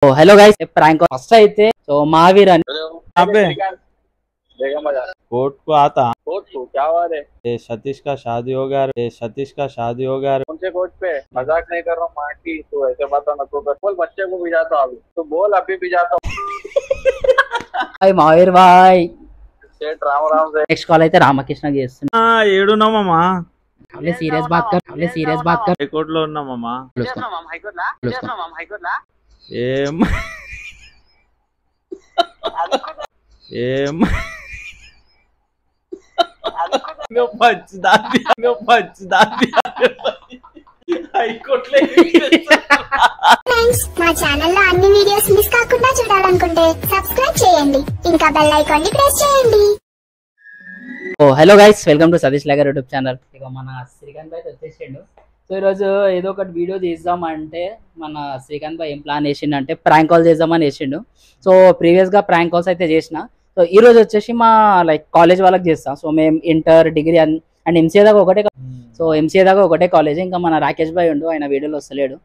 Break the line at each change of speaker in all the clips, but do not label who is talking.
Hello guys, prank first అయితే so మావీర్ అని
अबे कोर्ट को आता
कोर्ट को क्या हुआ रे?
सतीश का शादी हो गया रे। सतीश का शादी हो गया रे।
कौन से कोर्ट पे? मजाक नहीं कर रहा हूँ माटी, तू ऐसे बात ना तो कर। बोल बच्चे को भिजाता हूँ अभी, तो बोल अभी भिजाता हूँ।
హాయ్ మావీర్ బాయ్.
सेठ राम राम से
నెక్స్ట్ కాల్ అయితే రామకృష్ణ చేస్తున్నా.
ఏడు మామా
అవలే సీరియస్ బాత్ కర్
హైకోర్టు లో ఉన్నా మామా. ఏం ఏం హైకోర్టులో
ఫ్రెండ్స్, మా ఛానల్ లో అన్ని వీడియోస్ మిస్ కాకుండా చూడాలనుకుంటే సబ్స్క్రైబ్ చేయండి, ఇంకా బెల్ ఐకాన్ ని ప్రెస్ చేయండి.
Hello guys, welcome to Satish vlogger YouTube channel. ఇక మన శ్రీకాంత్ భాయ్ వచ్చేసిండు. సో ఈరోజు ఏదో ఒకటి వీడియో చేద్దామంటే మన శ్రీకాంత్ భాయ్ ఏం ప్లాన్ వేసిండు ప్రాంక్ కాల్ చేద్దామని వేసిండు. సో ప్రీవియస్గా ప్రాంక్ కాల్స్ అయితే చేసిన. సో ఈ రోజు వచ్చేసి మా కాలేజ్ వాళ్ళకి చేస్తాం. సో మేము ఇంటర్, డిగ్రీ అండ్ ఎంసీఏ దాకా ఒకటే. సో ఎంసీఏ దాకా ఒకటే కాలేజ్. ఇంకా మన రాకేష్ భాయ్ ఉండు, ఆయన వీడియోలో వస్తలేడు.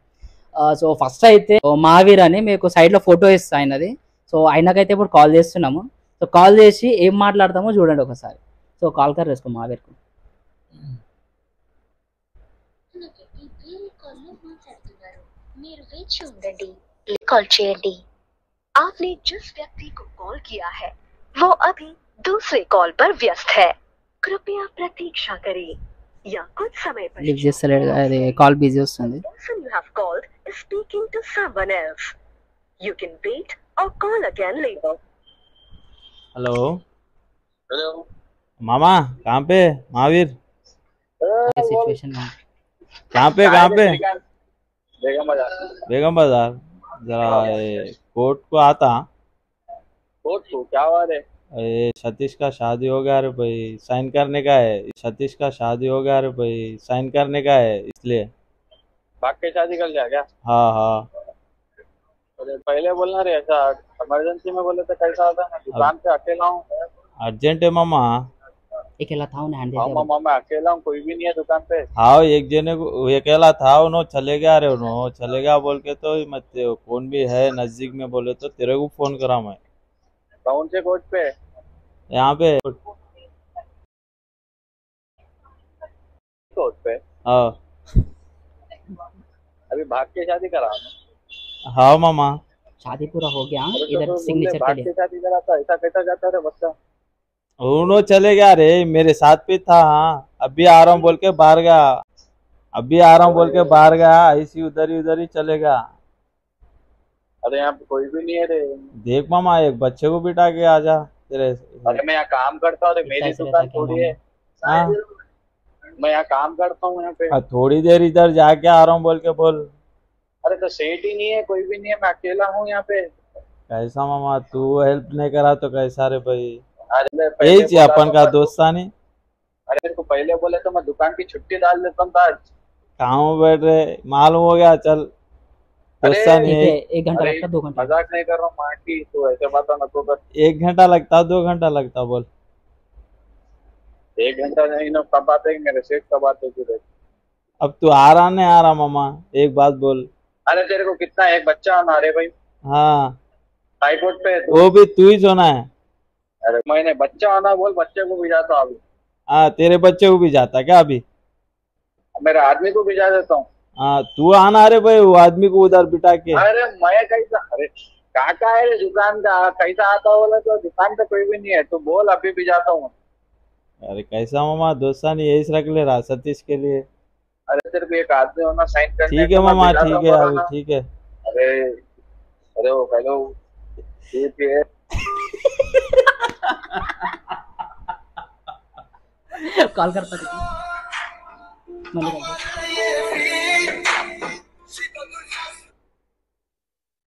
సో ఫస్ట్ అయితే మావీర్ అని మీకు సైడ్లో ఫోటో ఇస్తా ఆయనది. సో ఆయనకైతే ఇప్పుడు కాల్ చేస్తున్నాము. సో కాల్ చేసి ఏం మాట్లాడతామో చూడండి ఒకసారి. సో కాల్ కర్ చేసుకో మావీర్కు.
कॉल చేయండి. आपने जिस व्यक्ति को कॉल किया है वो अभी दूसरे कॉल पर व्यस्त है, कृपया प्रतीक्षा करें या कुछ समय पर
లిఫ్ట్ చేస్తలేడు, అది కాల్ బిజీ వస్తుంది.
person you have called is speaking to someone else. You can wait or call again later.
Hello
hello
मामा, कहाँ पे महावीर?
सिचुएशन में
कहाँ पे
बेगम बाजार।
बेगम बाजार। जरा कोर्ट को आता।
कोर्ट को क्या हुआ रे?
सतीश का शादी हो गया रे भाई, साइन करने का है। सतीश का शादी हो गया रे भाई, साइन करने का है, इसलिए।
भाग के शादी कर लिया क्या?
हाँ हाँ।
अरे पहले बोलना रे, ऐसा इमरजेंसी में बोले तो कैसा होता है? दुकान पे अकेला हूँ।
अर्जेंट है मामा।
अकेला था उन्हें हैंड
हाँ मामा, मैं अकेला हूँ, कोई भी नहीं है दुकान पे।
हाँ, एक जने को अकेला था, उन्होंने चले गया रे। उन्होंने चले गया बोल के तो मत कौन भी है नजदीक में बोले तो तेरे को फोन करा मैं।
कौन से कोर्ट पे?
यहाँ पे
कोर्ट पे।
हाँ
अभी भाग के शादी करा हूँ।
हाँ मामा।
शादी पूरा हो गया.
अरे तो
इधर
बोले
सिग्नेचर के
भाग के
लिए
शादी करा था, ऐसा कैसा जाता रे बच्चा?
उन्होंने चले गया रे, मेरे साथ भी था। हाँ, अभी आ रहा हूँ बोल के बाहर गया। अभी आ रहा हूँ बोल के बाहर गया, ऐसी उधर ही चलेगा।
अरे यहाँ पे कोई भी नहीं है रे।
देख मामा, एक बच्चे को बिठा के आ जा तेरे।
अरे मैं यहाँ काम करता हूँ, मेरी दुकान थोड़ी है।
हाँ,
मैं यहाँ काम करता हूँ यहाँ पे।
थोड़ी देर इधर जाके आ रहा हूँ बोल के बोल।
अरे तो सेठ ही नहीं है, कोई भी नहीं है, मैं अकेला हूँ यहाँ पे।
कैसा मामा, तू हेल्प नहीं करा तो कैसा रे भाई?
अरे
यही अपन का दोस्तानी।
अरे तेरे को पहले बोले तो मैं दुकान की छुट्टी डाल देता हूँ आज।
कहाँ बैठ रहे, मालूम हो गया। चल दोस्तानी है।
एक घंटा लगता, 2 घंटा.
मजाक नहीं कर रहा हूँ माटी, तू ऐसे बात ना तो कर।
1 घंटा लगता, 2 घंटा लगता बोल।
1 घंटा नहीं ना, कब आते हैं मेरे सेठ, कब आते हैं?
अब तू आ रहा नहीं आ रहा मामा, एक बात बोल।
अरे तेरे को कितना, एक बच्चा आना रे भाई।
हाँ,
हाईकोर्ट पे
वो भी तू ही सोना है।
अरे मैंने बच्चा आना बोल, बच्चे को भिजाता हूँ अभी।
हाँ, तेरे बच्चे को भी जाता क्या अभी?
मेरे आदमी को भिजा देता हूँ।
हाँ, तू आना रे भाई, वो आदमी को उधर बिठा के।
अरे मैं कैसा, अरे काका है रे दुकान का, कैसा आता बोला तो दुकान पे कोई भी नहीं है, तू बोल अभी भिजाता हूँ।
अरे कैसा मामा, दोस्तानी यही रख ले रहा सतीश के लिए।
अरे तेरे को एक आदमी होना साइन करने।
ठीक है मामा, ठीक है अभी, ठीक है।
अरे अरे वो हेलो, ठीक है।
कॉल करता था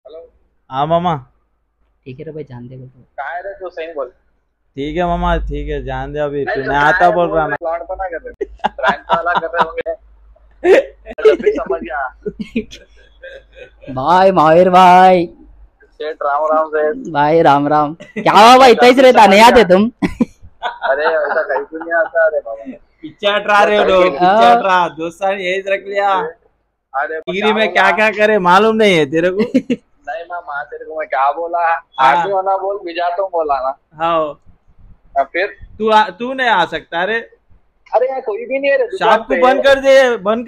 हेलो।
हाँ मामा,
ठीक है रे भाई, जान दे बोल.
कहाँ है रे तू, सही बोल।
ठीक है मामा, ठीक है, जान दे अभी।
नहीं,
तू
तो
नहीं
कहाँ
आता
है,
बोल रहा ना।
लॉन्ड बना कर रहे, प्रैंक वाला कर रहे होंगे। अभी समझ गया।
भाई माहिर भाई,
सेठ राम राम से।
भाई राम राम. क्या हुआ भाई, इतना ही रहता, नहीं आते तुम?
अरे ऐसा कहीं भी नहीं आता। अरे बाबा
पिक्चर हटा रहे हो लोग, पिक्चर हटा। दोस्तानी यही रख लिया।
अरे
डिग्री में क्या क्या करे मालूम नहीं है तेरे को?
नहीं नहीं मामा तेरे को मैं क्या बोला, आगे होना बोल, बिजाता हूँ बोला ना।
हाँ
फिर
तू नहीं आ सकता। अरे
अरे यहाँ कोई भी नहीं है रे दुकान
शॉप को
पे।
बंद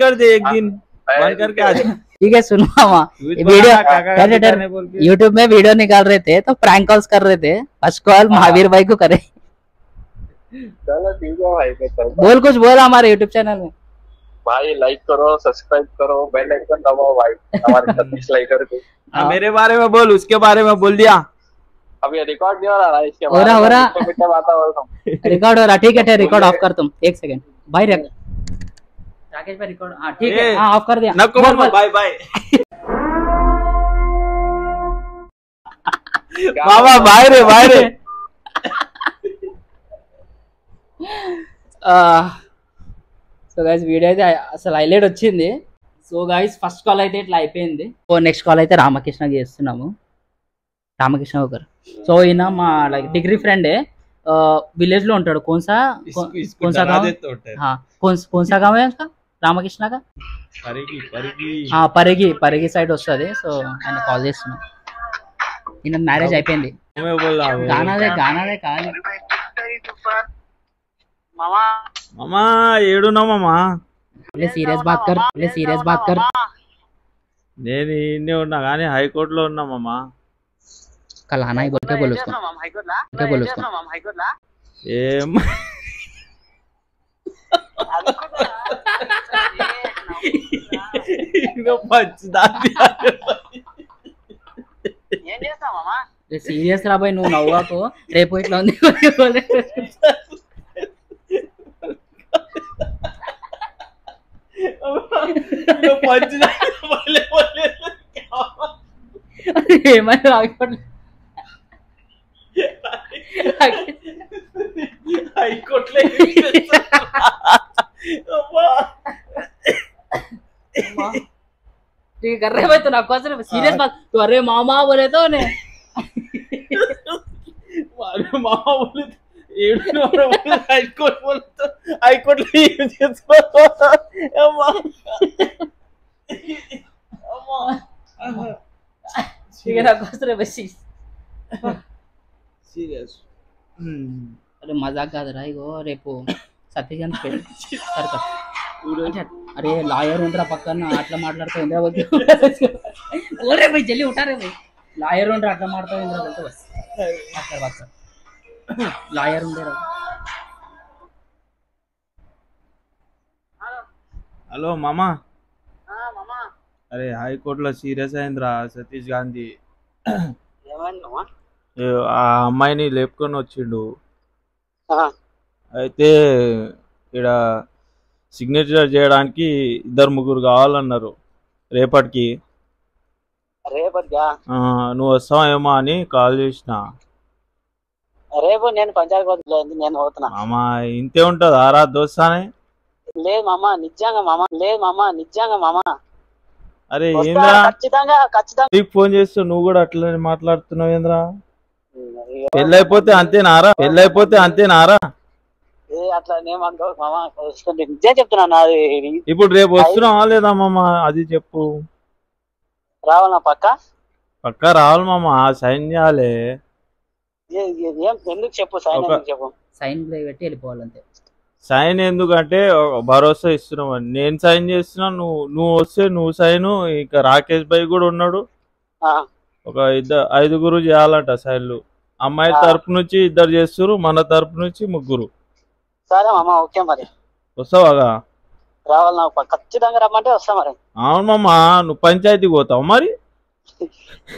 कर दे एक दिन, बंद करके आ जा।
ठीक है सुनो मामा, वीडियो यूट्यूब में वीडियो निकाल रहे थे तो प्रैंक कॉल्स कर रहे थे। फर्स्ट कॉल महावीर भाई को करे।
चलो ठीक है भाई, मैं चलता हूँ।
बोल कुछ बोल हमारे यूट्यूब चैनल में।
भाई लाइक करो, सब्सक्राइब करो, बेल आइकन दबाओ भाई हमारे 36 लाइकर को।
हाँ, मेरे बारे में बोल, उसके बारे में बोल दिया।
अब ये रिकॉर्ड नहीं हो रहा है इसके
हो रहा
मीठा बात बोल रहा हूँ।
रिकॉर्ड हो रहा, ठीक है रिकॉर्ड ऑफ कर तुम, एक सेकंड भाई राकेश भाई रिकॉर्ड, हाँ ठीक है, हाँ ऑफ कर दिया।
नको
बोल, बोल।
Bye bye. मामा बाय रे
సో గైస్ వీడియో అయితే అసలు హైలైట్ వచ్చింది. సో గైస్ ఫస్ట్ కాల్ అయితే ఇట్లా అయిపోయింది. సో నెక్స్ట్ కాల్ అయితే రామకృష్ణకి చేస్తున్నాము. రామకృష్ణ ఒకరు. సో ఈయన మా లైక్ డిగ్రీ ఫ్రెండే, विलेज లో ఉంటాడు. कौन-सा गाँव? हाँ कौन-सा गाँव है उसका రామకృష్ణ का? పరిగి సైడ్ వస్తుంది. సో ఆయన కాల్ చేస్తున్నాం. ఈయన మ్యారేజ్ అయిపోయింది. గానాదే కాదు
मामा ఏడు నా మామా,
సీరియస్ బాత్ కర్.
నేను ఇన్నే ఉన్నా కానీ హైకోర్టులో ఉన్నా మామా.
कल आना ही बोल के बोलो उसको।
ఏం ఇంకా పచ్చిదాన్ని
సీరియస్ రా బాయ్, నువ్వు నవ్వాకు. రేపు ఇట్లా ఉంది ఏమైనా
హైకోర్టులో
ठीक कर रहे भाई, तो ना कौन सा सीरियस बात, तो अरे मामा बोले तो ने
మామా बोले ఏడు హైకోర్టు बोले तो హైకోర్టులో ఏం చేసుకో అమ్మా అమ్మా
ठीक है ना कौन सा बस
సీరియస్.
अरे मजाक కాదురా. ఇగో రేపు సత్యజన్ अरे లాయర్ ఉండరా పక్కన, అట్లా మాట్లాడుతావు ఇంద్రా వద్దు. ఓరే भाई जल्दी उठा रे भाई, లాయర్ ఉండరా అట్లా మాట్లాడుతావు ఇంద్రా వద్దు. బస్ बात कर లాయర్ ఉండరా.
హలో మామా. అరే హైకోర్టులో సీరియస్ అయిందిరా సతీష్ గాంధీ. ఆ అమ్మాయిని లేపుకొని వచ్చిండు. అయితే ఇక్కడ సిగ్నేచర్ చేయడానికి 2-3 కావాలన్నారు రేపటికి. నువ్వు వస్తావేమో అని కాల్ చేసిన.
రేపు నేను పంచాయతీ నేను పోతున్నా.
మామా ఇంతే ఉంటదా రా దోస్తానే?
లేదు మామా నిజంగా మామా.
అరే ఏంద్రా
ఖచ్చితంగా
ఫోన్ చేస్తూ నువ్వు కూడా అట్లనే మాట్లాడుతున్నావు ఏంద్రా? పెళ్ళైపోతే అంతేనారా?
అట్లా నేమనుకో మామా, నిజం చెప్తున్నా.
ఇప్పుడు రేపు వస్తున్నావా లేదా మామా అది చెప్పు.
రావాలన్నా
పక్కా రావాలి మామా, సైన్ చేయాలి.
ఎందుకు చెప్పు, సైన్ ఎందుకు చెప్పు.
సైన్ పెట్టి వెళ్ళిపోవాలంతే.
సైన్ ఎందుకంటే భరోసా ఇస్తున్నావు. నేను సైన్ చేస్తున్నా, నువ్వు వస్తే నువ్వు సైన్. ఇంకా రాకేష్ భాయ్ కూడా ఉన్నాడు. ఒక 5 చేయాలంట సైన్లు. అమ్మాయి తరపు నుంచి 2 చేస్తారు, మన తరపు నుంచి 3.
సరే మామా, ఓకే మరి.
వస్తావాగా?
రావాలి నాకు ఖచ్చితంగా రమ్మంటే వస్తా మరి.
అవును మామా, నువ్వు పంచాయతీకి పోతావు మరి?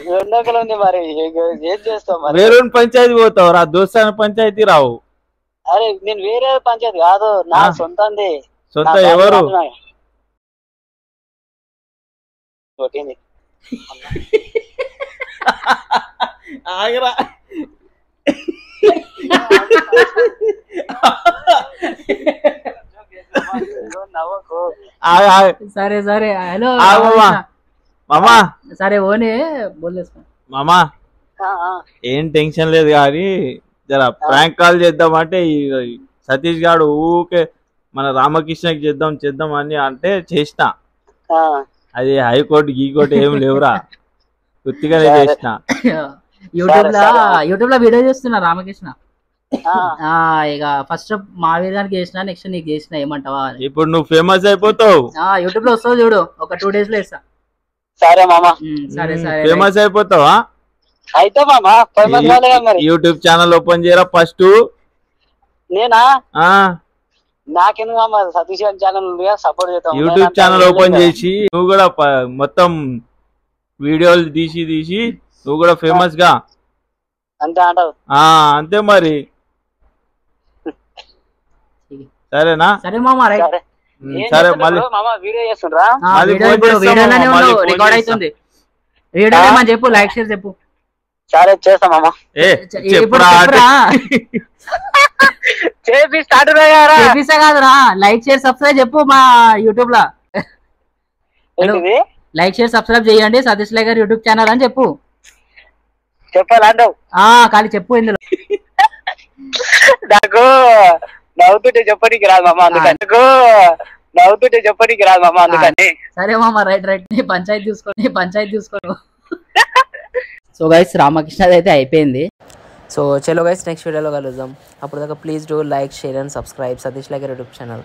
2 ఎకరాలు ఉంది మరి, ఏం చేస్తావు మరి?
వేరే పంచాయతీ పోతావు రా, దోస్తాన పంచాయతీ రావు.
అరే నేను వేరే పంచాయతీ కాదు, నా సొంతంది.
సొంత ఎవరు? ఆగరా
సరే హలో
మామా.
సరే ఓనే బోలేసుకో
మామా. ఏం టెన్షన్ లేదు కానీ జర ప్రాంక్ కాల్ చేద్దామంటే సతీష్ గారు ఊకే మన రామకృష్ణకి చేద్దాం అని అంటే చేసిన. అది హైకోర్టు గీకోర్టు ఏం లేవురా. ఉత్తిగానే చేసిన.
యూట్యూబ్ లో వీడియో చేస్తున్నా రామకృష్ణ. ఇక ఫస్ట్ మా వీరానికి చేసిన, నెక్స్ట్ నీకు చేసిన. ఏమంటావా?
ఇప్పుడు నువ్వు ఫేమస్ అయిపోతావు.
యూట్యూబ్ లో వస్తావు చూడు, ఒక 2 days లో వేస్తా.
సరే మామ,
సరే సరే
ఫేమస్ అయిపోతావా?
అయితే మామ ఫేమస్ కాలేగా మరి.
యూట్యూబ్ ఛానల్ ఓపెన్ చేయరా ఫస్ట్.
నేనా? నాకెందుకు మామ, సతీష్ ఛానల్ సపోర్ట్ చేస్తాం.
యూట్యూబ్ ఛానల్ ఓపెన్ చేసి నువ్వు కూడా మొత్తం వీడియోలు తీసి నువ్వు కూడా ఫేమస్ గా.
అంతే అంటావు?
అంతే మరి. సరేనా?
సరే మామ,
సరే మళ్ళీ
మామ వీడియో చేస్తుండ్రా?
రికార్డ్ అవుతుంది వీడియో. చెప్పు, లైక్ షేర్ చెప్పు.
సరే చేస్తా మామ.
చేపిస్తా కాదురా, లైక్ షేర్ సబ్స్క్రైబ్ చెప్పు మా యూట్యూబ్ లా. లైక్ షేర్ సబ్స్క్రైబ్ చేయండి సతీష్ లేగర్ యూట్యూబ్ ఛానల్ అని చెప్పు.
చెప్పాలంటావు?
ఖాళీ చెప్పు. ఇందులో
నాకు నవ్వుతుంటే చెప్పడానికి రాదు మామ, అందుకని.
సరే మామ, రైట్. నీ పంచాయతీ చూసుకోండి. సో గైస్, రామకృష్ణ అయితే అయిపోయింది.
సో చలో గైస్, నెక్స్ట్ వీడియోలో కలుద్దాం. అప్పుడు దాకా please do like, share and subscribe Satish lager YouTube channel.